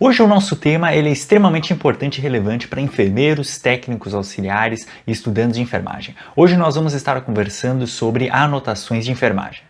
Hoje o nosso tema ele é extremamente importante e relevante para enfermeiros, técnicos auxiliares e estudantes de enfermagem. Hoje nós vamos estar conversando sobre anotações de enfermagem.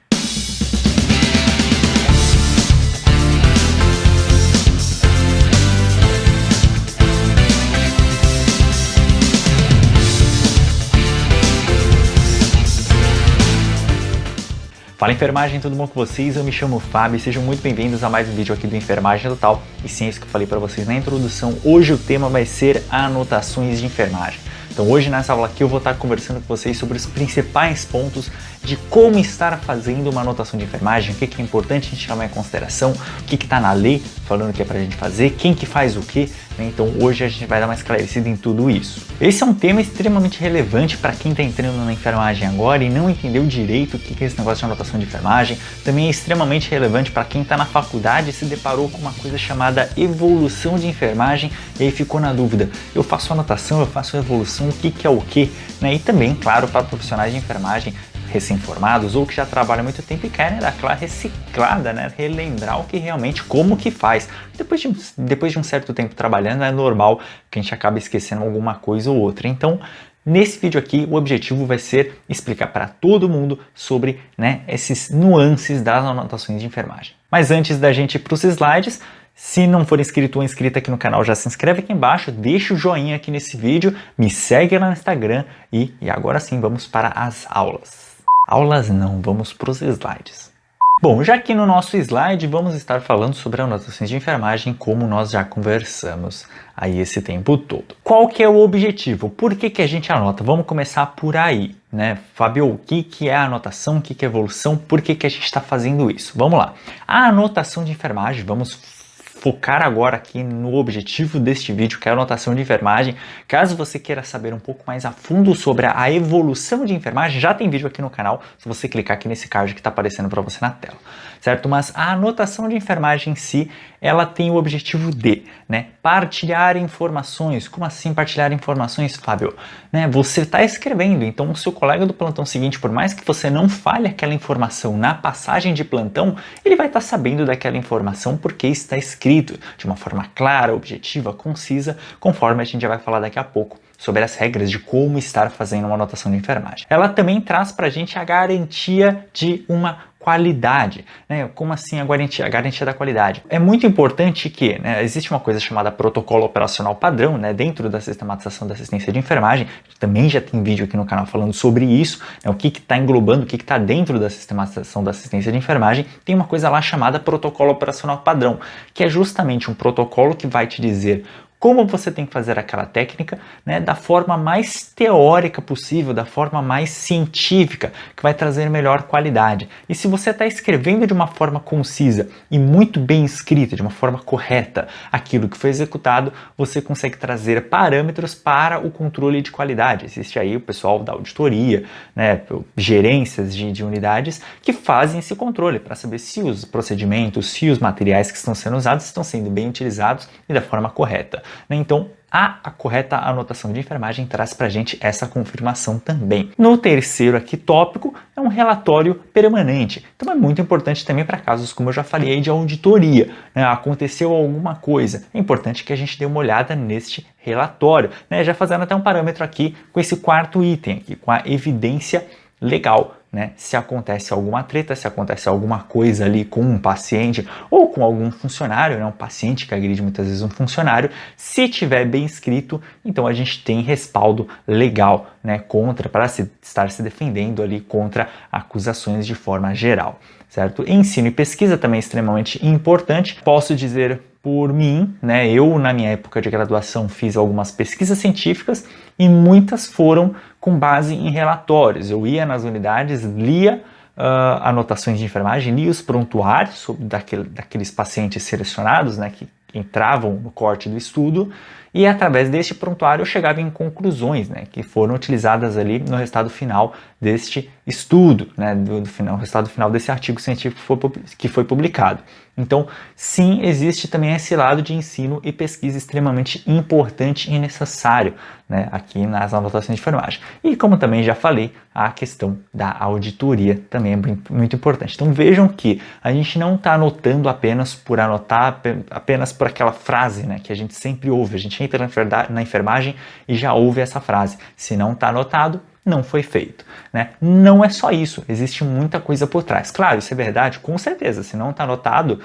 Fala enfermagem, tudo bom com vocês? Eu me chamo Fábio e sejam muito bem-vindos a mais um vídeo aqui do Enfermagem Total. E sim, é isso que eu falei para vocês na introdução, hoje o tema vai ser anotações de enfermagem. Então hoje nessa aula aqui eu vou estar conversando com vocês sobre os principais pontos de como estar fazendo uma anotação de enfermagem, o que é importante a gente chamar em consideração, o que está na lei falando que é para a gente fazer, quem que faz o quê, né? Então hoje a gente vai dar uma esclarecida em tudo isso. Esse é um tema extremamente relevante para quem está entrando na enfermagem agora e não entendeu direito o que é esse negócio de anotação de enfermagem. Também é extremamente relevante para quem está na faculdade e se deparou com uma coisa chamada evolução de enfermagem e aí ficou na dúvida, eu faço anotação, eu faço evolução, o que é o que, né? E também, claro, para profissionais de enfermagem recém-formados ou que já trabalham há muito tempo e querem dar aquela reciclada, né? Relembrar o que realmente, como que faz. Depois de um certo tempo trabalhando, é normal que a gente acabe esquecendo alguma coisa ou outra. Então, nesse vídeo aqui, o objetivo vai ser explicar para todo mundo sobre, né, esses nuances das anotações de enfermagem. Mas antes da gente ir para os slides, se não for inscrito ou inscrita aqui no canal, já se inscreve aqui embaixo, deixa o joinha aqui nesse vídeo, me segue lá no Instagram e agora sim vamos para as aulas. Aulas não, vamos para os slides. Bom, já aqui no nosso slide vamos estar falando sobre anotações de enfermagem como nós já conversamos aí esse tempo todo. Qual que é o objetivo? Por que a gente anota? Vamos começar por aí, né? Fábio, o que é a anotação? O que é evolução? Por que a gente está fazendo isso? Vamos lá. A anotação de enfermagem, vamos focar agora aqui no objetivo deste vídeo, que é a anotação de enfermagem. Caso você queira saber um pouco mais a fundo sobre a evolução de enfermagem, já tem vídeo aqui no canal, se você clicar aqui nesse card que está aparecendo para você na tela, certo? Mas a anotação de enfermagem em si, ela tem o objetivo de, né, partilhar informações. Como assim partilhar informações, Fábio? Né, você está escrevendo, então o seu colega do plantão seguinte, por mais que você não fale aquela informação na passagem de plantão, ele vai estar sabendo daquela informação porque está escrito de uma forma clara, objetiva, concisa, conforme a gente já vai falar daqui a pouco sobre as regras de como estar fazendo uma anotação de enfermagem. Ela também traz para a gente a garantia de uma qualidade, né? Como assim a garantia da qualidade? É muito importante que, né, existe uma coisa chamada protocolo operacional padrão, né, dentro da sistematização da assistência de enfermagem, também já tem vídeo aqui no canal falando sobre isso, né, o que está englobando, o que está dentro da sistematização da assistência de enfermagem. Tem uma coisa lá chamada protocolo operacional padrão, que é justamente um protocolo que vai te dizer como você tem que fazer aquela técnica, né, da forma mais teórica possível, da forma mais científica, que vai trazer melhor qualidade. E se você está escrevendo de uma forma concisa e muito bem escrita, de uma forma correta, aquilo que foi executado, você consegue trazer parâmetros para o controle de qualidade. Existe aí o pessoal da auditoria, né, gerências de unidades que fazem esse controle para saber se os procedimentos, se os materiais que estão sendo usados estão sendo bem utilizados e da forma correta. Então, a correta anotação de enfermagem traz para a gente essa confirmação também. No terceiro aqui tópico é um relatório permanente. Então é muito importante também para casos, como eu já falei, de auditoria, né? Aconteceu alguma coisa. É importante que a gente dê uma olhada neste relatório, né? Já fazendo até um parâmetro aqui com esse quarto item aqui, com a evidência legal, né? Se acontece alguma treta, se acontece alguma coisa ali com um paciente ou com algum funcionário, né? Um paciente que agride muitas vezes um funcionário, se tiver bem escrito, então a gente tem respaldo legal, né? Para estar se defendendo ali contra acusações de forma geral, certo? Ensino e pesquisa também é extremamente importante. Posso dizer por mim, né? Eu na minha época de graduação fiz algumas pesquisas científicas e muitas foram com base em relatórios. Eu ia nas unidades, lia anotações de enfermagem, lia os prontuários daqueles pacientes selecionados, né, que entravam no corte do estudo E através deste prontuário eu chegava em conclusões, né, que foram utilizadas ali no resultado final deste estudo, né, do resultado final desse artigo científico que foi publicado. Então, sim, existe também esse lado de ensino e pesquisa extremamente importante e necessário, né, aqui nas anotações de enfermagem. E como também já falei, a questão da auditoria também é muito importante. Então vejam que a gente não está anotando apenas por anotar, apenas por aquela frase, né, que a gente sempre ouve. A gente entra na enfermagem e já ouve essa frase. Se não está anotado, não foi feito, né? Não é só isso, existe muita coisa por trás. Claro, isso é verdade, com certeza, se não está anotado,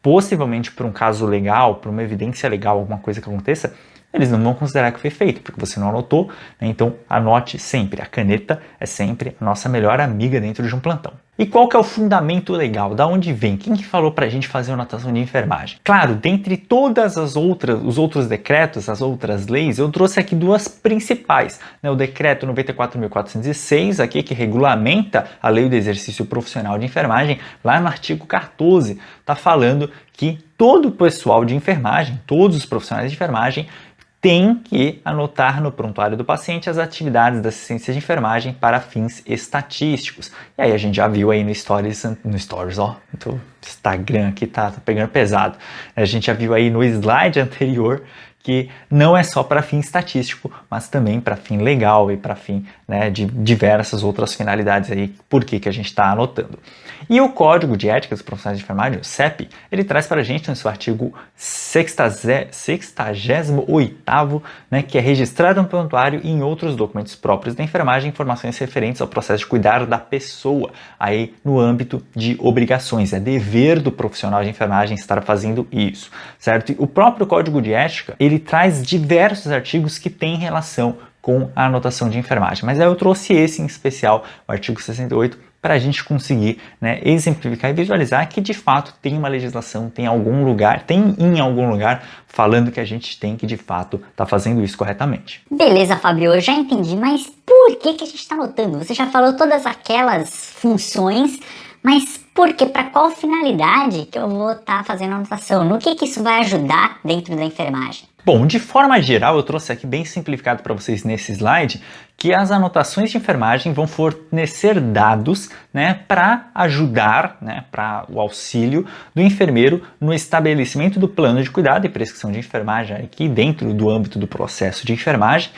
possivelmente por um caso legal, por uma evidência legal, alguma coisa que aconteça, eles não vão considerar que foi feito, porque você não anotou, né? Então anote sempre, a caneta é sempre a nossa melhor amiga dentro de um plantão. E qual que é o fundamento legal? Da onde vem? Quem que falou pra gente fazer anotação de enfermagem? Claro, dentre todas os outros decretos, as outras leis, eu trouxe aqui duas principais, né? O decreto 94.406, aqui que regulamenta a lei do exercício profissional de enfermagem, lá no artigo 14, tá falando que todo o pessoal de enfermagem, todos os profissionais de enfermagem, tem que anotar no prontuário do paciente as atividades da assistência de enfermagem para fins estatísticos. E aí a gente já viu aí no Stories, ó, o Instagram aqui tá pegando pesado. A gente já viu aí no slide anterior que não é só para fim estatístico, mas também para fim legal e para fim, né, de diversas outras finalidades aí, por que a gente está anotando. E o Código de Ética dos Profissionais de Enfermagem, o CEP, ele traz para a gente no seu artigo 68º, né, que é registrado no prontuário e em outros documentos próprios da enfermagem informações referentes ao processo de cuidar da pessoa, aí no âmbito de obrigações. É dever do profissional de enfermagem estar fazendo isso, certo? E o próprio Código de Ética, ele traz diversos artigos que têm relação com a anotação de enfermagem, mas aí eu trouxe esse em especial, o artigo 68, para a gente conseguir, né, exemplificar e visualizar que de fato tem uma legislação, tem em algum lugar falando que a gente tem que de fato estar fazendo isso corretamente. Beleza, Fábio, eu já entendi, mas por que a gente está anotando? Você já falou todas aquelas funções, mas por quê? Para qual finalidade que eu vou estar fazendo anotação? No que isso vai ajudar dentro da enfermagem? Bom, de forma geral, eu trouxe aqui bem simplificado para vocês nesse slide que as anotações de enfermagem vão fornecer dados, né, para ajudar, né, para o auxílio do enfermeiro no estabelecimento do plano de cuidado e prescrição de enfermagem aqui dentro do âmbito do processo de enfermagem,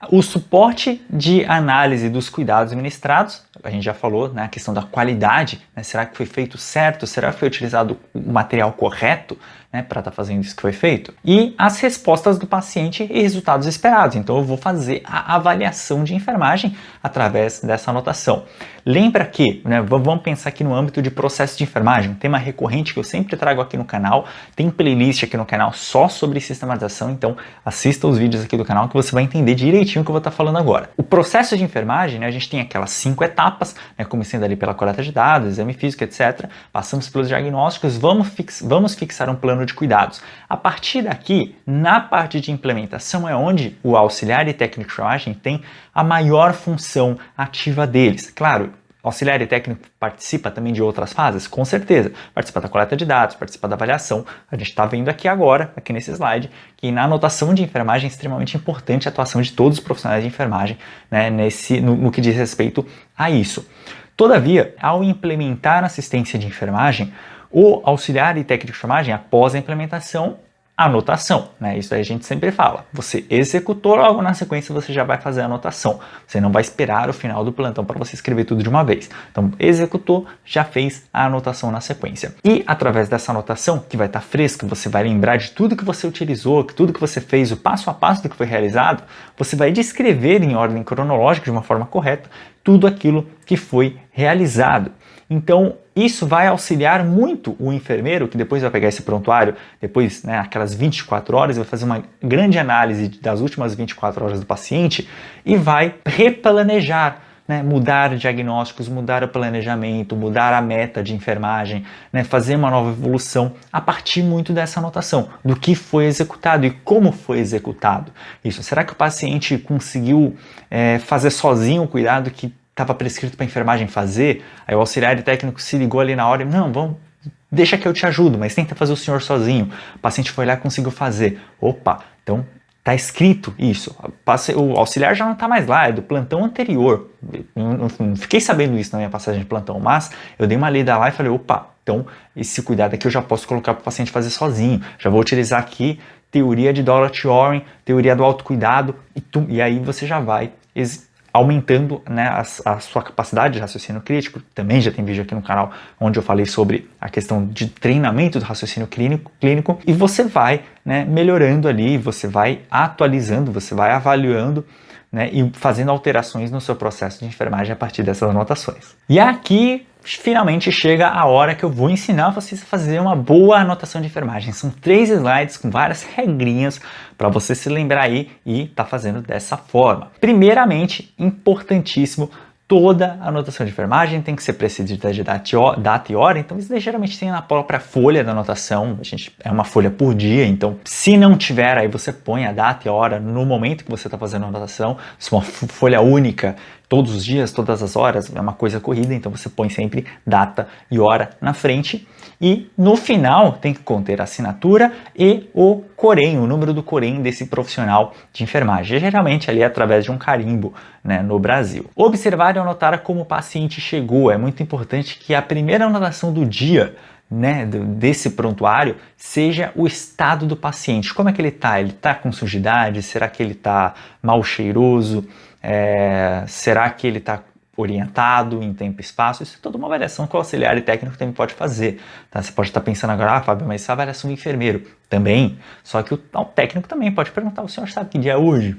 o suporte de análise dos cuidados ministrados, a gente já falou, né, a questão da qualidade, né, será que foi feito certo, será que foi utilizado o material correto, né, para estar fazendo isso que foi feito? E as respostas do paciente e resultados esperados. Então eu vou fazer a avaliação de enfermagem através dessa anotação. Lembra que, né, vamos pensar aqui no âmbito de processo de enfermagem, um tema recorrente que eu sempre trago aqui no canal, tem playlist aqui no canal só sobre sistematização, então assista os vídeos aqui do canal que você vai entender direitinho o que eu vou estar falando agora. O processo de enfermagem, né, a gente tem aquelas 5 etapas, né, começando ali pela coleta de dados, exame físico, etc. Passamos pelos diagnósticos, vamos fixar um plano de cuidados. A partir daqui, na parte de implementação é onde o auxiliar e técnico de enfermagem tem a maior função ativa deles. Claro, auxiliar e técnico participa também de outras fases? Com certeza. Participa da coleta de dados, participa da avaliação. A gente está vendo aqui agora, aqui nesse slide, que na anotação de enfermagem é extremamente importante a atuação de todos os profissionais de enfermagem, né, no que diz respeito a isso. Todavia, ao implementar assistência de enfermagem, o auxiliar e técnico de enfermagem, após a implementação, anotação, né? Isso aí a gente sempre fala. Você executou, logo na sequência você já vai fazer a anotação. Você não vai esperar o final do plantão para você escrever tudo de uma vez. Então, executou, já fez a anotação na sequência. E através dessa anotação, que vai estar fresca, você vai lembrar de tudo que você utilizou, tudo que você fez, o passo a passo do que foi realizado, você vai descrever em ordem cronológica, de uma forma correta, tudo aquilo que foi realizado. Então, isso vai auxiliar muito o enfermeiro, que depois vai pegar esse prontuário, depois, né, aquelas 24 horas, vai fazer uma grande análise das últimas 24 horas do paciente e vai replanejar, né, mudar diagnósticos, mudar o planejamento, mudar a meta de enfermagem, né, fazer uma nova evolução a partir muito dessa anotação, do que foi executado e como foi executado. Isso, será que o paciente conseguiu fazer sozinho o cuidado que estava prescrito para a enfermagem fazer? Aí o auxiliar técnico se ligou ali na hora e, não, deixa que eu te ajudo, mas tenta fazer o senhor sozinho. O paciente foi lá e conseguiu fazer. Opa, então tá escrito isso. O auxiliar já não tá mais lá, é do plantão anterior. Eu não fiquei sabendo isso na minha passagem de plantão, mas eu dei uma lida lá e falei, opa, então esse cuidado aqui eu já posso colocar para o paciente fazer sozinho. Já vou utilizar aqui teoria de Dorothy Warren, teoria do autocuidado, e aí você já vai aumentando, né, a sua capacidade de raciocínio crítico. Também já tem vídeo aqui no canal onde eu falei sobre a questão de treinamento do raciocínio clínico e você vai, né, melhorando ali, você vai atualizando, você vai avaliando, né, e fazendo alterações no seu processo de enfermagem a partir dessas anotações. E aqui finalmente chega a hora que eu vou ensinar vocês a fazer uma boa anotação de enfermagem. São 3 slides com várias regrinhas para você se lembrar aí e tá fazendo dessa forma. Primeiramente, importantíssimo, toda anotação de enfermagem tem que ser precedida de data e hora, então isso geralmente tem na própria folha da anotação, é uma folha por dia, então se não tiver aí você põe a data e a hora no momento que você está fazendo a anotação, se uma folha única, todos os dias, todas as horas, é uma coisa corrida, então você põe sempre data e hora na frente e no final tem que conter a assinatura e o Corém, o número do Corém desse profissional de enfermagem, geralmente ali através de um carimbo, né, no Brasil. Observar e anotar como o paciente chegou, é muito importante que a primeira anotação do dia, né, desse prontuário seja o estado do paciente. Como é que ele está? Ele está com sujidade? Será que ele está mal cheiroso? Será que ele está orientado em tempo e espaço? Isso é toda uma avaliação que o auxiliar e técnico também pode fazer. Tá? Você pode estar pensando agora, Fábio, mas isso é avaliação do enfermeiro. Também, só que o técnico também pode perguntar, o senhor sabe que dia é hoje?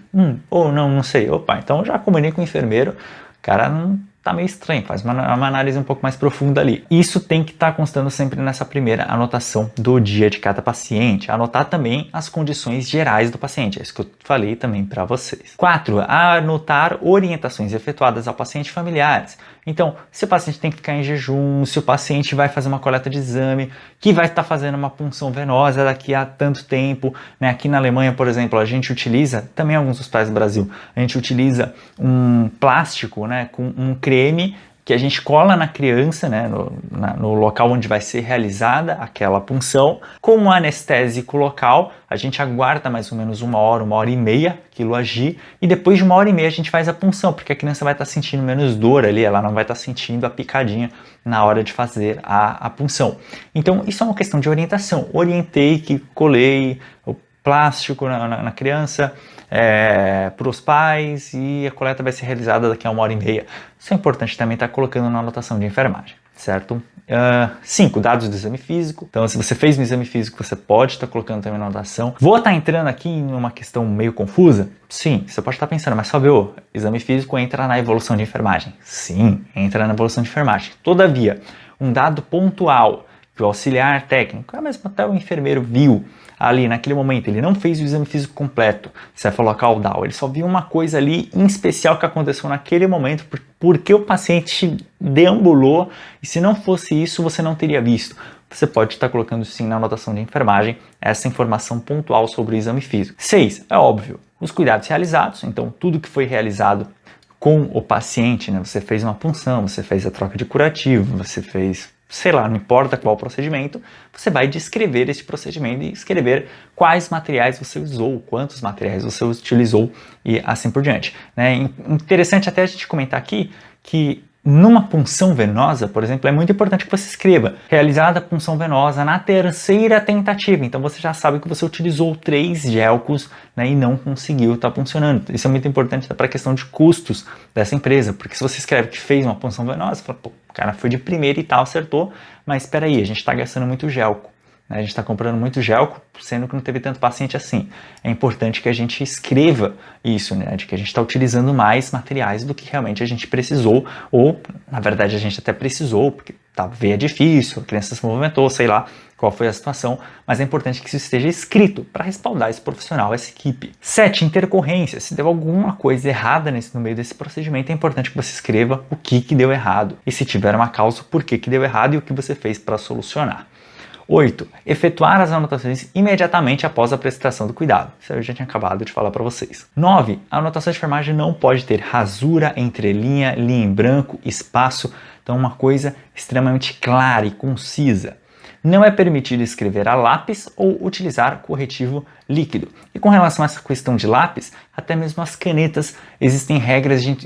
Ou não sei. Opa, então eu já combinei com o enfermeiro, o cara não tá meio estranho, faz uma análise um pouco mais profunda ali. Isso tem que estar constando sempre nessa primeira anotação do dia de cada paciente. Anotar também as condições gerais do paciente, é isso que eu falei também para vocês. 4. Anotar orientações efetuadas ao paciente e familiares. Então, se o paciente tem que ficar em jejum, se o paciente vai fazer uma coleta de exame, que vai estar fazendo uma punção venosa daqui a tanto tempo, né? Aqui na Alemanha, por exemplo, a gente utiliza, também alguns hospitais do Brasil, a gente utiliza um plástico, né, com um creme que a gente cola na criança, né, no local onde vai ser realizada aquela punção, com um anestésico local, a gente aguarda mais ou menos 1 hora, 1 hora e meia aquilo agir, e depois de 1 hora e meia a gente faz a punção, porque a criança vai estar sentindo menos dor ali, ela não vai estar sentindo a picadinha na hora de fazer a punção. Então isso é uma questão de orientação, orientei que colei o plástico na criança, para os pais e a coleta vai ser realizada daqui a 1 hora e meia. Isso é importante também estar colocando na anotação de enfermagem, certo? 5. Dados do exame físico. Então, se você fez um exame físico, você pode estar colocando também na anotação. Vou estar entrando aqui em uma questão meio confusa? Sim, você pode estar pensando, mas Fábio, exame físico entra na evolução de enfermagem? Sim, entra na evolução de enfermagem. Todavia, um dado pontual que o auxiliar técnico, mesmo até o enfermeiro viu ali naquele momento, ele não fez o exame físico completo, cefalocaudal, ele só viu uma coisa ali em especial que aconteceu naquele momento, porque o paciente deambulou, e se não fosse isso, você não teria visto. Você pode estar colocando sim na anotação de enfermagem essa informação pontual sobre o exame físico. 6. É óbvio, os cuidados realizados, então tudo que foi realizado com o paciente, né? Você fez uma punção, você fez a troca de curativo, você fez, sei lá, não importa qual procedimento, você vai descrever esse procedimento e escrever quais materiais você usou, quantos materiais você utilizou e assim por diante. Né? Interessante até a gente comentar aqui que numa punção venosa, por exemplo, é muito importante que você escreva realizada a punção venosa na 3ª tentativa. Então você já sabe que você utilizou 3 gelcos, né, e não conseguiu estar puncionando. Isso é muito importante para a questão de custos dessa empresa, porque se você escreve que fez uma punção venosa, você fala, pô, o cara foi de primeira e tal, acertou, mas espera aí, a gente está gastando muito gelco. A gente está comprando muito gelco, sendo que não teve tanto paciente assim. É importante que a gente escreva isso, né? De que a gente está utilizando mais materiais do que realmente a gente precisou, ou, na verdade, a gente até precisou, porque veio difícil, a criança se movimentou, sei lá qual foi a situação, mas é importante que isso esteja escrito para respaldar esse profissional, essa equipe. 7. Intercorrência. Se deu alguma coisa errada no meio desse procedimento, é importante que você escreva o que deu errado. E se tiver uma causa, por que deu errado e o que você fez para solucionar. 8. Efetuar as anotações imediatamente após a prestação do cuidado. Isso eu já tinha acabado de falar para vocês. 9. A anotação de enfermagem não pode ter rasura, entrelinha, linha em branco, espaço. Então, uma coisa extremamente clara e concisa. não é permitido escrever a lápis ou utilizar corretivo líquido. E com relação a essa questão de lápis, até mesmo as canetas, existem regras de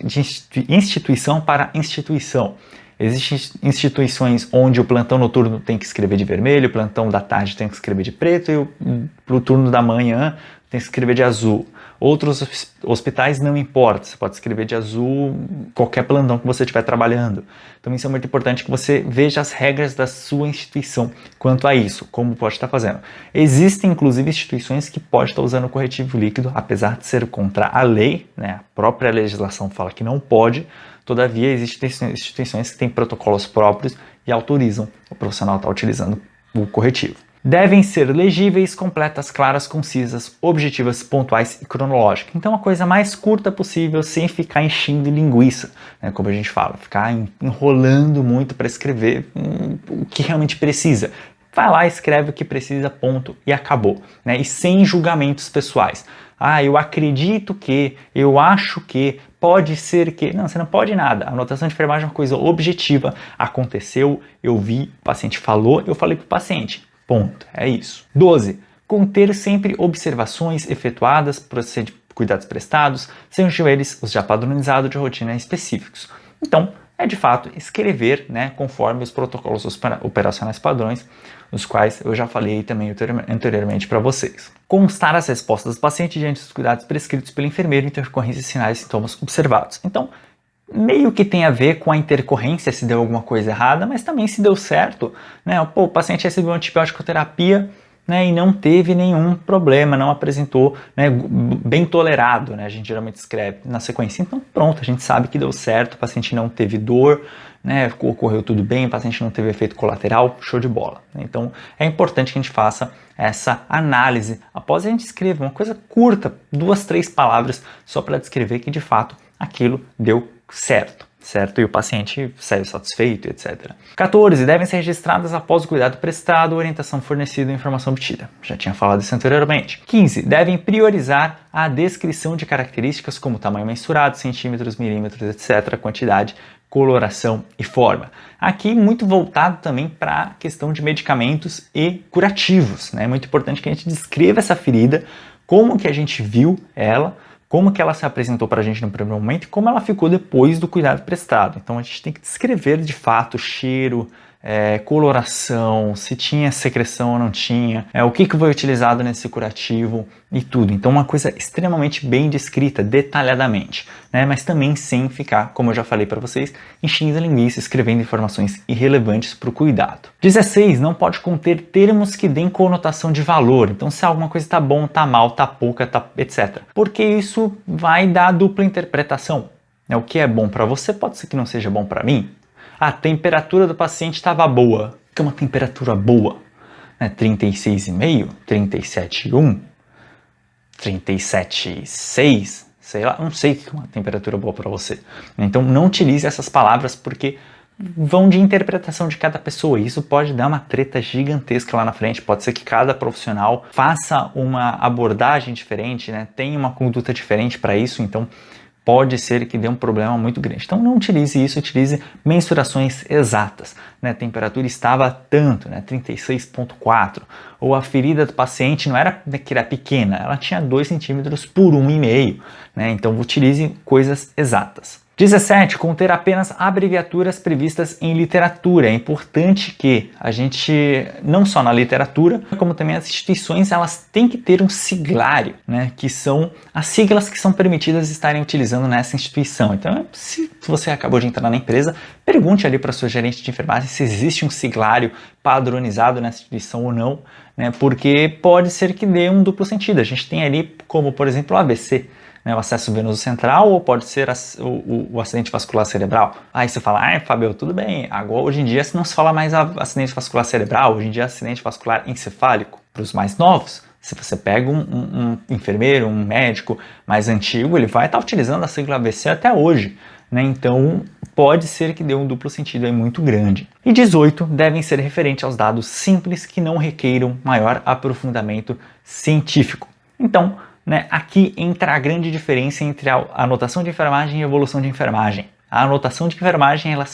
instituição para instituição. Existem instituições onde o plantão noturno tem que escrever de vermelho, o plantão da tarde tem que escrever de preto e o turno da manhã tem que escrever de azul. Outros hospitais não importa, você pode escrever de azul qualquer plantão que você estiver trabalhando. Então isso é muito importante que você veja as regras da sua instituição quanto a isso, como pode estar fazendo. Existem inclusive instituições que podem estar usando o corretivo líquido, apesar de ser contra a lei, né? A própria legislação fala que não pode, todavia existem instituições que têm protocolos próprios e autorizam o profissional a estar utilizando o corretivo. Devem ser legíveis, completas, claras, concisas, objetivas, pontuais e cronológicas. Então, a coisa mais curta possível, sem ficar enchendo linguiça, né, como a gente fala, ficar enrolando muito para escrever o que realmente precisa. Vai lá, escreve o que precisa, ponto, e acabou. Né? E sem julgamentos pessoais. Ah, eu acredito que, eu acho que, pode ser que... Não, você não pode nada. A anotação de enfermagem é uma coisa objetiva. Aconteceu, eu vi, o paciente falou, eu falei para o paciente. Ponto. É isso. 12. Conter sempre observações efetuadas, procede cuidados prestados, sejam eles os já padronizados de rotina específicos. Então, é de fato escrever, né, conforme os protocolos operacionais padrões, os quais eu já falei também anteriormente para vocês. Constar as respostas do paciente diante dos cuidados prescritos pelo enfermeiro em intercorrência de sinais e sintomas observados. Então, meio que tem a ver com a intercorrência, se deu alguma coisa errada, mas também se deu certo, né? Pô, o paciente recebeu antibiótico terapia, né, e não teve nenhum problema, não apresentou, né, bem tolerado, né, a gente geralmente escreve na sequência. Então pronto, a gente sabe que deu certo, o paciente não teve dor, né, ocorreu tudo bem, o paciente não teve efeito colateral, show de bola. Então é importante que a gente faça essa análise após a gente escrever uma coisa curta, 2, 3 palavras, só para descrever que de fato aquilo deu certo, e o paciente saiu satisfeito, etc. 14. Devem ser registradas após o cuidado prestado, orientação fornecida e informação obtida. Já tinha falado isso anteriormente. 15. Devem priorizar a descrição de características como tamanho mensurado, centímetros, milímetros, etc., quantidade, coloração e forma. Aqui muito voltado também para a questão de medicamentos e curativos, né? É muito importante que a gente descreva essa ferida, como que a gente viu ela, como que ela se apresentou para a gente no primeiro momento e como ela ficou depois do cuidado prestado. Então a gente tem que descrever de fato o cheiro, coloração, se tinha secreção ou não tinha, o que foi utilizado nesse curativo e tudo. Então uma coisa extremamente bem descrita, detalhadamente, né? Mas também sem ficar, como eu já falei para vocês, enchendo a linguiça, escrevendo informações irrelevantes para o cuidado. 16. Não pode conter termos que deem conotação de valor. Então se alguma coisa está bom, está mal, está pouca, etc. Porque isso vai dar dupla interpretação. O que é bom para você pode ser que não seja bom para mim. A temperatura do paciente estava boa. O que é uma temperatura boa? 36,5, 37,1, 37,6, sei lá, não sei o que é uma temperatura boa para você. Então não utilize essas palavras porque vão de interpretação de cada pessoa. E isso pode dar uma treta gigantesca lá na frente. Pode ser que cada profissional faça uma abordagem diferente, né? Tenha uma conduta diferente para isso. Então pode ser que dê um problema muito grande. Então não utilize isso, utilize mensurações exatas. Né? A temperatura estava tanto, né? 36,4. Ou a ferida do paciente não era que era pequena, ela tinha 2 centímetros por 1,5. Né? Então utilize coisas exatas. 17. Conter apenas abreviaturas previstas em literatura. É importante que a gente, não só na literatura, como também as instituições, elas têm que ter um siglário, né, que são as siglas que são permitidas estarem utilizando nessa instituição. Então, se você acabou de entrar na empresa, pergunte ali para a sua gerente de enfermagem se existe um siglário padronizado nessa instituição ou não, né, porque pode ser que dê um duplo sentido. A gente tem ali como, por exemplo, o ABC, né, o acesso venoso central, ou pode ser o acidente vascular cerebral. Aí você fala, Fábio, tudo bem, agora hoje em dia não se fala mais acidente vascular cerebral, hoje em dia é acidente vascular encefálico. Para os mais novos, se você pega um enfermeiro, um médico mais antigo, ele vai estar utilizando a sigla AVC até hoje. Né? Então pode ser que dê um duplo sentido aí muito grande. E 18, devem ser referentes aos dados simples que não requeiram maior aprofundamento científico. Então, né, aqui entra a grande diferença entre a anotação de enfermagem e a evolução de enfermagem. A anotação de enfermagem ela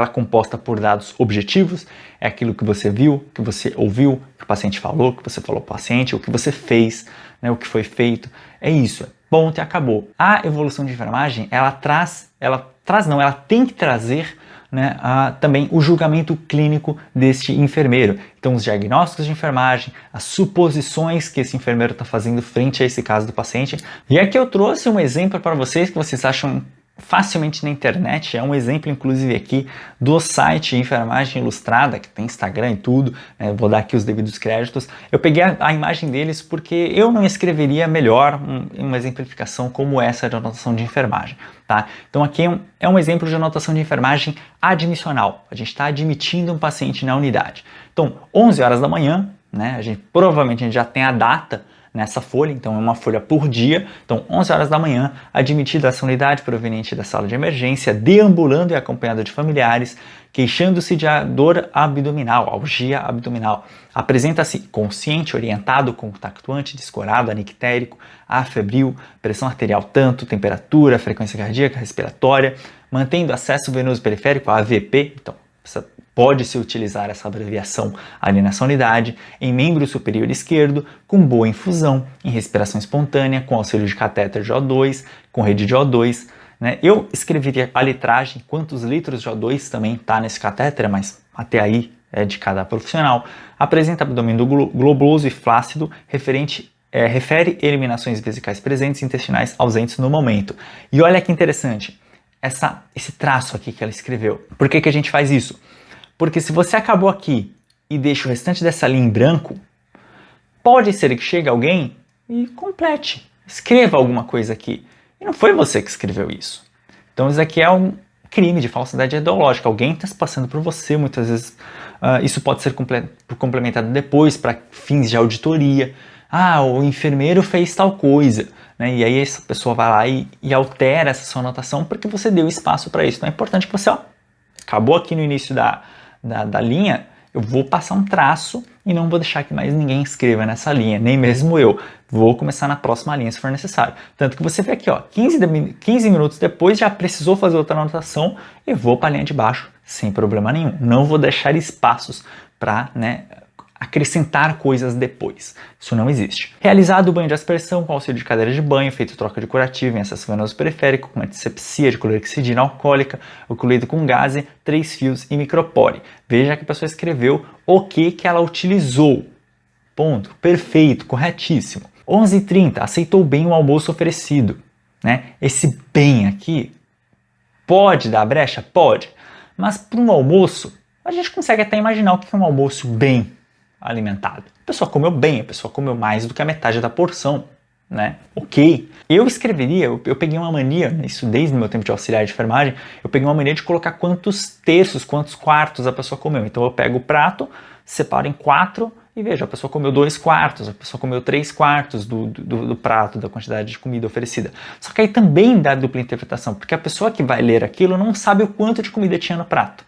é composta por dados objetivos, é aquilo que você viu, que você ouviu, que o paciente falou, que você falou para o paciente, o que você fez, né, o que foi feito. É isso, ponto e acabou. A evolução de enfermagem, ela tem que trazer, né, também o julgamento clínico deste enfermeiro. Então, os diagnósticos de enfermagem, as suposições que esse enfermeiro está fazendo frente a esse caso do paciente. E aqui eu trouxe um exemplo para vocês que vocês acham facilmente na internet, é um exemplo inclusive aqui do site Enfermagem Ilustrada, que tem Instagram e tudo, né? Vou dar aqui os devidos créditos. Eu peguei a imagem deles porque eu não escreveria melhor uma exemplificação como essa de anotação de enfermagem, tá? Então aqui é um exemplo de anotação de enfermagem admissional, a gente está admitindo um paciente na unidade. Então, 11 horas da manhã, né? Provavelmente a gente já tem a data nessa folha, então é uma folha por dia. Então, 11 horas da manhã, admitido essa unidade proveniente da sala de emergência, deambulando e acompanhado de familiares, queixando-se de dor abdominal, algia abdominal. Apresenta-se consciente, orientado, contactuante, descorado, anictérico, afebril, pressão arterial tanto, temperatura, frequência cardíaca, respiratória, mantendo acesso venoso periférico, AVP, então pode-se utilizar essa abreviação ali nessa unidade, em membro superior esquerdo, com boa infusão, em respiração espontânea, com auxílio de catéter de O2, com rede de O2. Né? Eu escreveria a litragem, quantos litros de O2 também está nesse catéter, mas até aí é de cada profissional. Apresenta abdômen globuloso e flácido, refere eliminações vesicais presentes e intestinais ausentes no momento. E olha que interessante, esse traço aqui que ela escreveu. Por que a gente faz isso? Porque se você acabou aqui e deixa o restante dessa linha em branco, pode ser que chegue alguém e complete, escreva alguma coisa aqui. E não foi você que escreveu isso. Então isso aqui é um crime de falsidade ideológica. Alguém está se passando por você, muitas vezes isso pode ser complementado depois para fins de auditoria. Ah, o enfermeiro fez tal coisa. Né? E aí essa pessoa vai lá e altera essa sua anotação porque você deu espaço para isso. Então é importante que você, acabou aqui no início da linha, eu vou passar um traço e não vou deixar que mais ninguém escreva nessa linha, nem mesmo eu. Vou começar na próxima linha se for necessário. Tanto que você vê aqui, 15 minutos depois já precisou fazer outra anotação, eu vou para a linha de baixo sem problema nenhum. Não vou deixar espaços para, acrescentar coisas depois. Isso não existe. Realizado o banho de aspersão com auxílio de cadeira de banho, feito troca de curativo em acesso venoso periférico, com antisepsia de clorexidina alcoólica, ocluído com gaze, 3 fios e micropore. Veja que a pessoa escreveu o que ela utilizou. Ponto. Perfeito, corretíssimo. 11h30, aceitou bem o almoço oferecido. Né? Esse bem aqui pode dar brecha? Pode. Mas para um almoço, a gente consegue até imaginar o que é um almoço bem alimentado. A pessoa comeu bem, a pessoa comeu mais do que a metade da porção, né? Ok. Eu escreveria, eu peguei uma mania, isso desde o meu tempo de auxiliar de enfermagem, eu peguei uma mania de colocar quantos terços, quantos quartos a pessoa comeu. Então eu pego o prato, separo em 4 e vejo, a pessoa comeu 2 quartos, a pessoa comeu 3 quartos do prato, da quantidade de comida oferecida. Só que aí também dá dupla interpretação, porque a pessoa que vai ler aquilo não sabe o quanto de comida tinha no prato.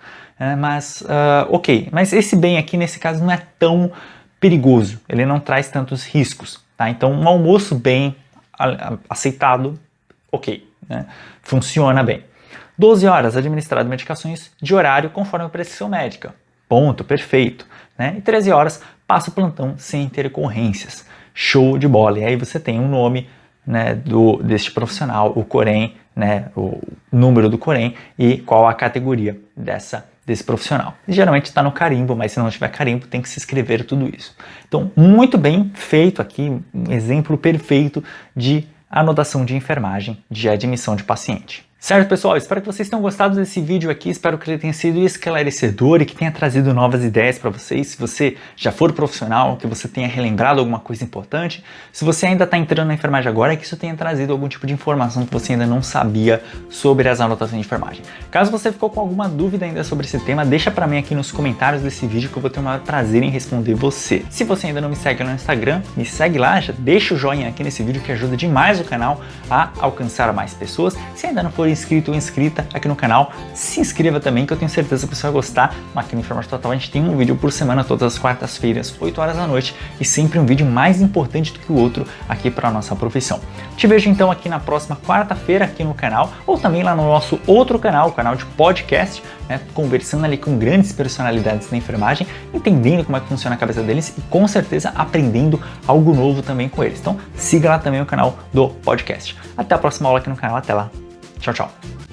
Ok, mas esse bem aqui nesse caso não é tão perigoso, ele não traz tantos riscos, tá? Então um almoço bem aceitado, ok, né? Funciona bem. 12 horas, administrado medicações de horário conforme a prescrição médica, ponto, perfeito, né? E 13 horas, passa o plantão sem intercorrências, show de bola, e aí você tem um nome, né, deste profissional, o Corém, né, o número do Corém e qual a categoria desse profissional. E geralmente está no carimbo, mas se não tiver carimbo tem que se escrever tudo isso. Então, muito bem feito aqui, um exemplo perfeito de anotação de enfermagem de admissão de paciente. Certo, pessoal? Espero que vocês tenham gostado desse vídeo aqui, espero que ele tenha sido esclarecedor e que tenha trazido novas ideias para vocês. Se você já for profissional, que você tenha relembrado alguma coisa importante. Se você ainda está entrando na enfermagem agora, que isso tenha trazido algum tipo de informação que você ainda não sabia sobre as anotações de enfermagem. Caso você ficou com alguma dúvida ainda sobre esse tema, deixa para mim aqui nos comentários desse vídeo que eu vou ter o maior prazer em responder você. Se você ainda não me segue no Instagram, me segue lá, já deixa o joinha aqui nesse vídeo que ajuda demais o canal a alcançar mais pessoas. Se ainda não for for inscrito ou inscrita aqui no canal, se inscreva também, que eu tenho certeza que você vai gostar. Aqui no Enfermagem Total a gente tem um vídeo por semana, todas as quartas-feiras, 8 horas da noite, e sempre um vídeo mais importante do que o outro aqui para a nossa profissão. Te vejo então aqui na próxima quarta-feira aqui no canal, ou também lá no nosso outro canal, o canal de podcast, né, conversando ali com grandes personalidades da enfermagem, entendendo como é que funciona a cabeça deles e com certeza aprendendo algo novo também com eles. Então siga lá também o canal do podcast. Até a próxima aula aqui no canal, até lá. Tchau, tchau.